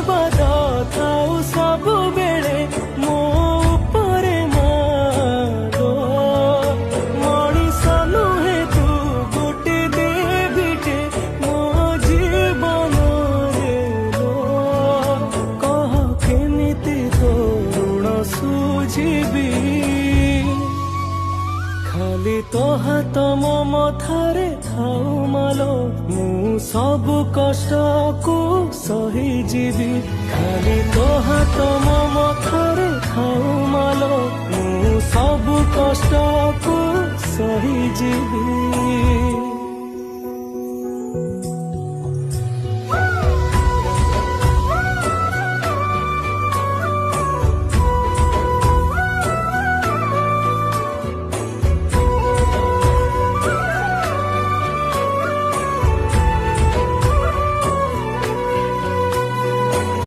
आशीर्वाद थाउ सब बेले मो उपरे मारो मଣିଷ ନୁହେଁ ତୁ ଗୋଟେ ଦେବୀଟେ ମୋ ଜୀବନରେ ଲୋ କହ କେମିତି ତୋ ଋଣ ସୁଝିବି ଖାଲି ତୋ ହାତ ମୋ ମଥାରେ ଥାଉ ମାଲୋ ମୁଁ ସବୁ କଷ୍ଟକୁ ସହିଯିବି ଖାଲି ତୋ ହାତ ମୋ ମଥାରେ ଥାଉ ମାଲୋ ମୁଁ ସବୁ କଷ୍ଟକୁ ସହିଯିବି।